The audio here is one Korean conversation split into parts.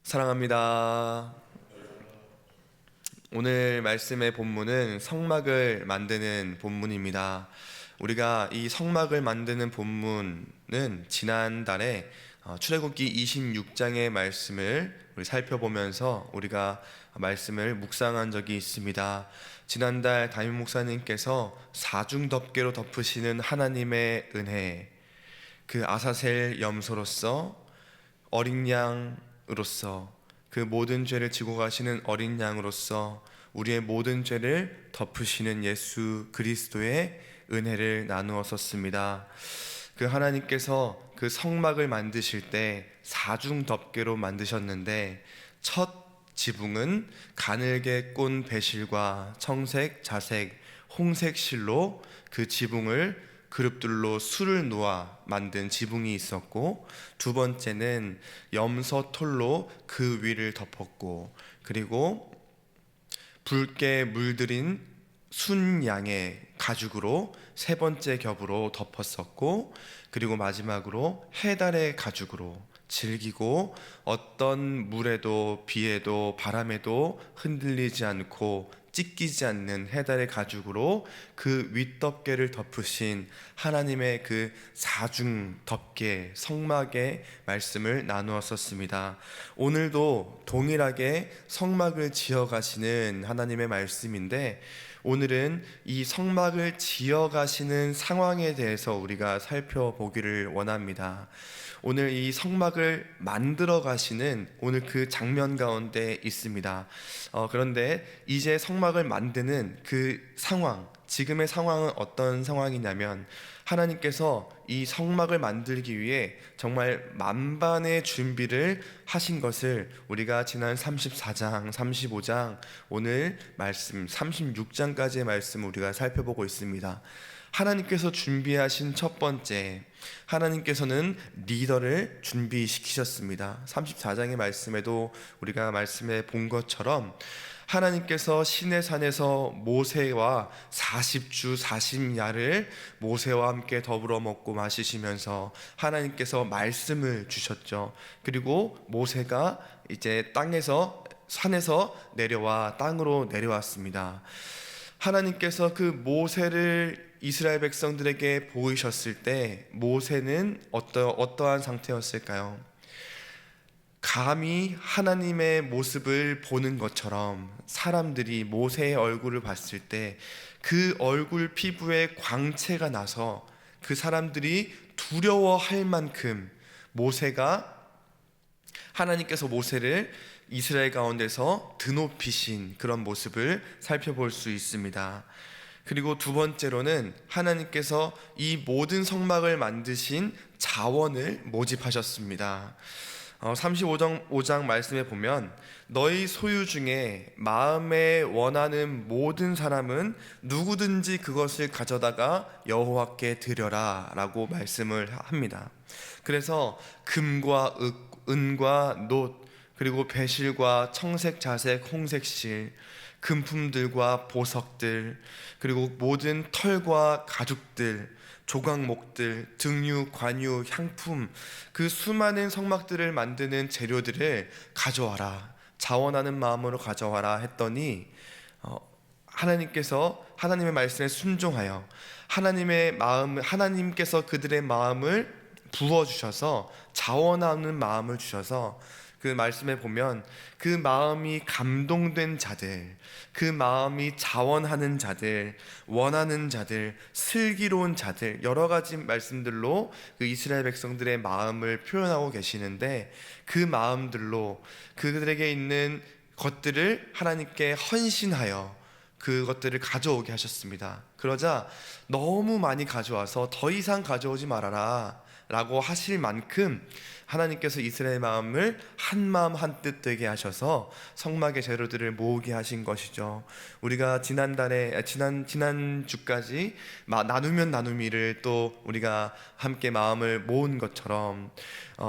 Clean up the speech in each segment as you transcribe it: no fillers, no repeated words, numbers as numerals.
사랑합니다. 오늘 말씀의 본문은 성막을 만드는 본문입니다. 우리가 이 성막을 만드는 본문은 지난달에 출애굽기 26장의 말씀을 우리 살펴보면서 우리가 말씀을 묵상한 적이 있습니다. 지난달 담임 목사님께서 사중덮개로 덮으시는 하나님의 은혜, 그 아사셀 염소로서 어린 양으로서 그 모든 죄를 지고 가시는 어린 양으로서 우리의 모든 죄를 덮으시는 예수 그리스도의 은혜를 나누었었습니다. 그 하나님께서 그 성막을 만드실 때 사중덮개로 만드셨는데 첫 지붕은 가늘게 꼰 배실과 청색, 자색, 홍색 실로 그 지붕을 그룹들로 술을 놓아 만든 지붕이 있었고, 두 번째는 염소털로 그 위를 덮었고, 그리고 붉게 물들인 순양의 가죽으로 세 번째 겹으로 덮었었고, 그리고 마지막으로 해달의 가죽으로 질기고 어떤 물에도 비에도 바람에도 흔들리지 않고 찢기지 않는 해달의 가죽으로 그 윗덮개를 덮으신 하나님의 그 사중 덮개 성막의 말씀을 나누었었습니다. 오늘도 동일하게 성막을 지어가시는 하나님의 말씀인데, 오늘은 이 성막을 지어가시는 상황에 대해서 우리가 살펴보기를 원합니다. 오늘 이 성막을 만들어 가시는 오늘 그 장면 가운데 있습니다. 그런데 이제 성막을 만드는 그 상황, 지금의 상황은 어떤 상황이냐면, 하나님께서 이 성막을 만들기 위해 정말 만반의 준비를 하신 것을 우리가 지난 34장, 35장, 오늘 말씀 36장까지의 말씀 우리가 살펴보고 있습니다. 하나님께서 준비하신 첫 번째, 하나님께서는 리더를 준비시키셨습니다. 34장의 말씀에도 우리가 말씀에 본 것처럼 하나님께서 시내산에서 모세와 40주 40야를 모세와 함께 더불어 먹고 마시시면서 하나님께서 말씀을 주셨죠. 그리고 모세가 이제 산에서 내려와 땅으로 내려왔습니다. 하나님께서 그 모세를 이스라엘 백성들에게 보이셨을 때 모세는 어떠한 상태였을까요? 감히 하나님의 모습을 보는 것처럼 사람들이 모세의 얼굴을 봤을 때 그 얼굴 피부에 광채가 나서 그 사람들이 두려워할 만큼 하나님께서 모세를 이스라엘 가운데서 드높이신 그런 모습을 살펴볼 수 있습니다. 그리고 두 번째로는 하나님께서 이 모든 성막을 만드신 자원을 모집하셨습니다. 35장 말씀에 보면 너희 소유 중에 마음에 원하는 모든 사람은 누구든지 그것을 가져다가 여호와께 드려라 라고 말씀을 합니다. 그래서 금과 은과 놋, 그리고 배실과 청색, 자색, 홍색실, 금품들과 보석들, 그리고 모든 털과 가죽들, 조각목들, 등유, 관유, 향품, 그 수많은 성막들을 만드는 재료들을 가져와라, 자원하는 마음으로 가져와라 했더니 하나님의 말씀에 순종하여 하나님께서 그들의 마음을 부어주셔서 자원하는 마음을 주셔서, 그 말씀에 보면 그 마음이 감동된 자들, 그 마음이 자원하는 자들, 원하는 자들, 슬기로운 자들, 여러 가지 말씀들로 그 이스라엘 백성들의 마음을 표현하고 계시는데, 그 마음들로 그들에게 있는 것들을 하나님께 헌신하여 그것들을 가져오게 하셨습니다. 그러자 너무 많이 가져와서 더 이상 가져오지 말아라 라고 하실 만큼 하나님께서 이스라엘 마음을 한 마음 한 뜻 되게 하셔서 성막의 재료들을 모으게 하신 것이죠. 우리가 지난주까지 나누면 나누미를 또 우리가 함께 마음을 모은 것처럼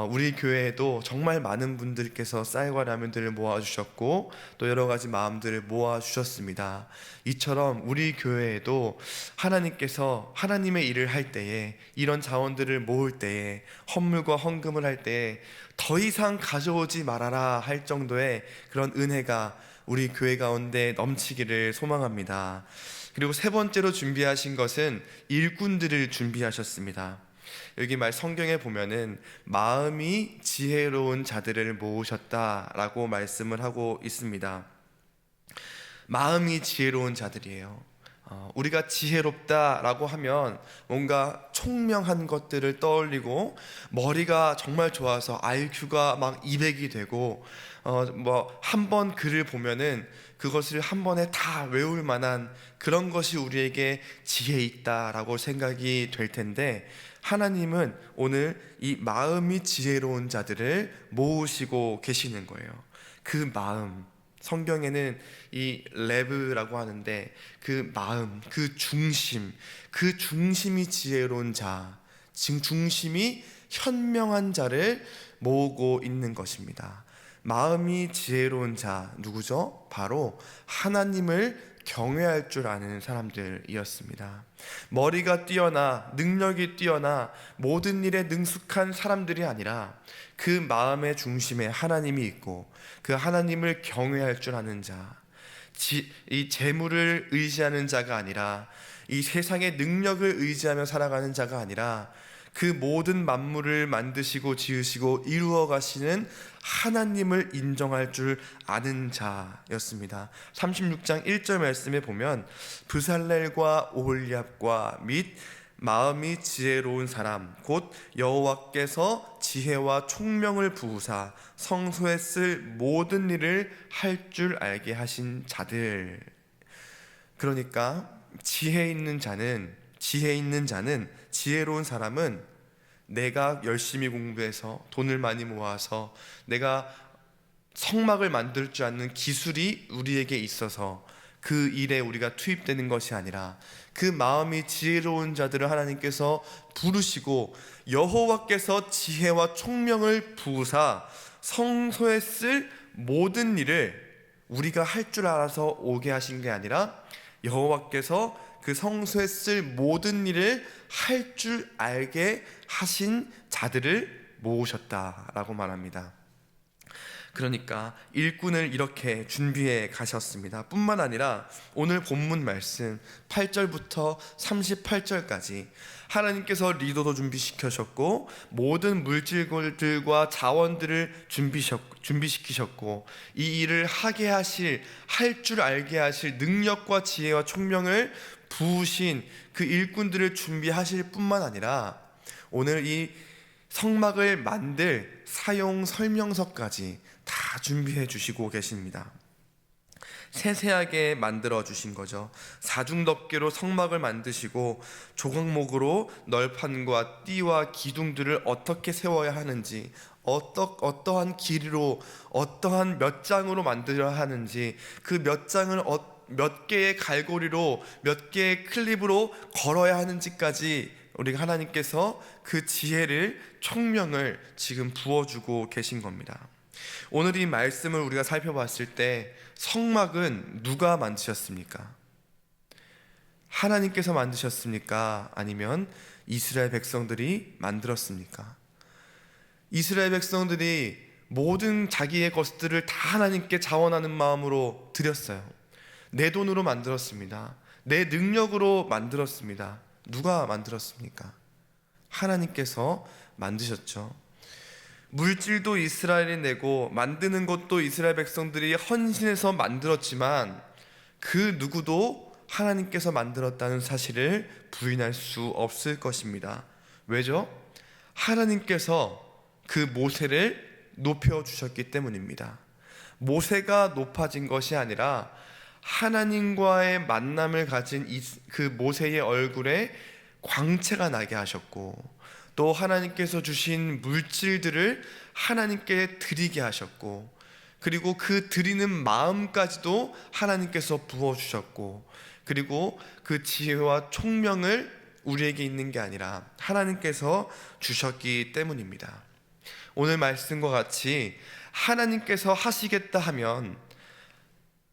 우리 교회에도 정말 많은 분들께서 쌀과 라면들을 모아주셨고 또 여러 가지 마음들을 모아주셨습니다. 이처럼 우리 교회에도 하나님께서 하나님의 일을 할 때에, 이런 자원들을 모을 때에, 헌물과 헌금을 할 때 더 이상 가져오지 말아라 할 정도의 그런 은혜가 우리 교회 가운데 넘치기를 소망합니다. 그리고 세 번째로 준비하신 것은 일꾼들을 준비하셨습니다. 여기 성경에 보면은 마음이 지혜로운 자들을 모으셨다라고 말씀을 하고 있습니다. 마음이 지혜로운 자들이에요. 우리가 지혜롭다라고 하면 뭔가 총명한 것들을 떠올리고 머리가 정말 좋아서 IQ가 막 200이 되고 한 번 글을 보면은 그것을 한 번에 다 외울 만한 그런 것이 우리에게 지혜 있다라고 생각이 될 텐데, 하나님은 오늘 이 마음이 지혜로운 자들을 모으시고 계시는 거예요. 그 마음, 성경에는 이 레브라고 하는데 그 마음, 그 중심이 지혜로운 자, 중심이 현명한 자를 모으고 있는 것입니다. 마음이 지혜로운 자 누구죠? 바로 하나님을 경외할 줄 아는 사람들이었습니다. 머리가 뛰어나 능력이 뛰어나 모든 일에 능숙한 사람들이 아니라 그 마음의 중심에 하나님이 있고 그 하나님을 경외할 줄 아는 자, 이 재물을 의지하는 자가 아니라 이 세상의 능력을 의지하며 살아가는 자가 아니라 그 모든 만물을 만드시고 지으시고 이루어 가시는 하나님을 인정할 줄 아는 자였습니다. 36장 1절 말씀에 보면 브살렐과 오홀리압과 및 마음이 지혜로운 사람 곧 여호와께서 지혜와 총명을 부으사 성소에 쓸 모든 일을 할 줄 알게 하신 자들. 그러니까 지혜 있는 자는 지혜로운 사람은 내가 열심히 공부해서 돈을 많이 모아서 내가 성막을 만들 줄 아는 기술이 우리에게 있어서 그 일에 우리가 투입되는 것이 아니라 그 마음이 지혜로운 자들을 하나님께서 부르시고 여호와께서 지혜와 총명을 부으사 성소에 쓸 모든 일을 우리가 할 줄 알아서 오게 하신 게 아니라 여호와께서 그 성소에 쓸 모든 일을 할 줄 알게 하신 자들을 모으셨다라고 말합니다. 그러니까 일꾼을 이렇게 준비해 가셨습니다. 뿐만 아니라 오늘 본문 말씀 8절부터 38절까지 하나님께서 리더도 준비시키셨고 모든 물질들과 자원들을 준비시키셨고 이 일을 하게 하실, 할 줄 알게 하실 능력과 지혜와 총명을 부으신 그 일꾼들을 준비하실 뿐만 아니라 오늘 이 성막을 만들 사용 설명서까지 다 준비해 주시고 계십니다. 세세하게 만들어 주신 거죠. 사중덮개로 성막을 만드시고 조각목으로 널판과 띠와 기둥들을 어떻게 세워야 하는지, 어떠한 길이로 어떠한 몇 장으로 만들어야 하는지, 그 몇 장을 몇 개의 갈고리로 몇 개의 클립으로 걸어야 하는지까지 우리가 하나님께서 그 지혜를, 총명을 지금 부어주고 계신 겁니다. 오늘 이 말씀을 우리가 살펴봤을 때 성막은 누가 만드셨습니까? 하나님께서 만드셨습니까? 아니면 이스라엘 백성들이 만들었습니까? 이스라엘 백성들이 모든 자기의 것들을 다 하나님께 자원하는 마음으로 드렸어요. 내 돈으로 만들었습니다. 내 능력으로 만들었습니다. 누가 만들었습니까? 하나님께서 만드셨죠. 물질도 이스라엘이 내고 만드는 것도 이스라엘 백성들이 헌신해서 만들었지만 그 누구도 하나님께서 만들었다는 사실을 부인할 수 없을 것입니다. 왜죠? 하나님께서 그 모세를 높여주셨기 때문입니다. 모세가 높아진 것이 아니라 하나님과의 만남을 가진 그 모세의 얼굴에 광채가 나게 하셨고 또 하나님께서 주신 물질들을 하나님께 드리게 하셨고 그리고 그 드리는 마음까지도 하나님께서 부어주셨고 그리고 그 지혜와 총명을 우리에게 있는 게 아니라 하나님께서 주셨기 때문입니다. 오늘 말씀과 같이 하나님께서 하시겠다 하면,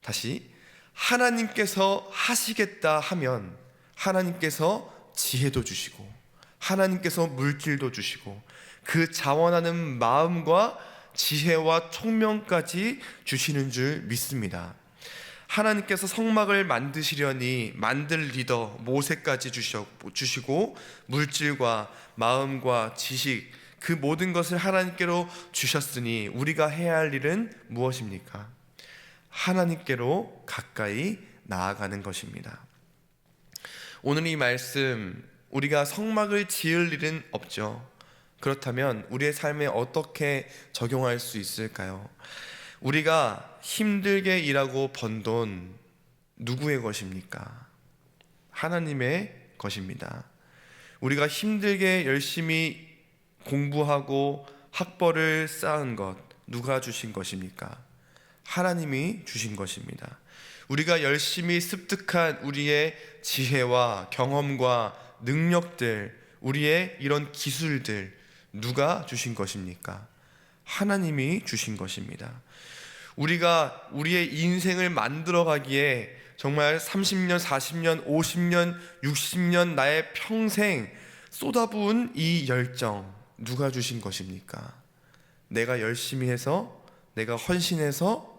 다시 하나님께서 하시겠다 하면 하나님께서 지혜도 주시고 하나님께서 물질도 주시고 그 자원하는 마음과 지혜와 총명까지 주시는 줄 믿습니다. 하나님께서 성막을 만드시려니 만들 리더 모세까지 주시고 물질과 마음과 지식 그 모든 것을 하나님께로 주셨으니 우리가 해야 할 일은 무엇입니까? 하나님께로 가까이 나아가는 것입니다. 오늘 이 말씀, 우리가 성막을 지을 일은 없죠. 그렇다면 우리의 삶에 어떻게 적용할 수 있을까요? 우리가 힘들게 일하고 번 돈 누구의 것입니까? 하나님의 것입니다. 우리가 힘들게 열심히 공부하고 학벌을 쌓은 것 누가 주신 것입니까? 하나님이 주신 것입니다. 우리가 열심히 습득한 우리의 지혜와 경험과 능력들, 우리의 이런 기술들 누가 주신 것입니까? 하나님이 주신 것입니다. 우리가 우리의 인생을 만들어가기에 정말 30년, 40년, 50년, 60년 나의 평생 쏟아부은 이 열정 누가 주신 것입니까? 내가 열심히 해서, 내가 헌신해서?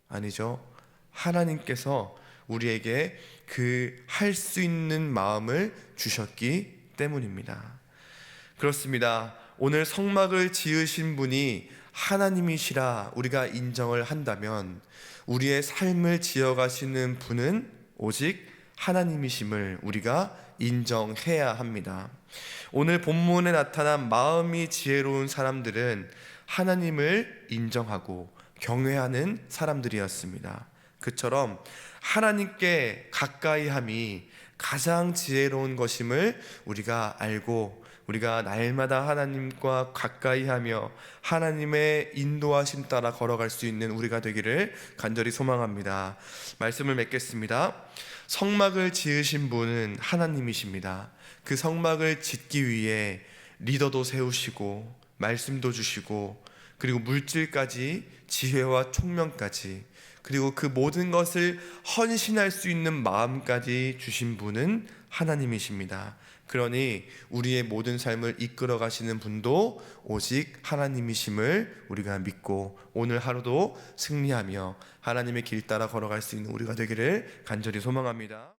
아니죠. 하나님께서 우리에게 그 할 수 있는 마음을 주셨기 때문입니다. 그렇습니다. 오늘 성막을 지으신 분이 하나님이시라 우리가 인정을 한다면 우리의 삶을 지어가시는 분은 오직 하나님이심을 우리가 인정해야 합니다. 오늘 본문에 나타난 마음이 지혜로운 사람들은 하나님을 인정하고 경외하는 사람들이었습니다. 그처럼 하나님께 가까이함이 가장 지혜로운 것임을 우리가 알고 우리가 날마다 하나님과 가까이하며 하나님의 인도하심 따라 걸어갈 수 있는 우리가 되기를 간절히 소망합니다. 말씀을 맺겠습니다. 성막을 지으신 분은 하나님이십니다. 그 성막을 짓기 위해 리더도 세우시고 말씀도 주시고 그리고 물질까지 지혜와 총명까지 그리고 그 모든 것을 헌신할 수 있는 마음까지 주신 분은 하나님이십니다. 그러니 우리의 모든 삶을 이끌어 가시는 분도 오직 하나님이심을 우리가 믿고 오늘 하루도 승리하며 하나님의 길 따라 걸어갈 수 있는 우리가 되기를 간절히 소망합니다.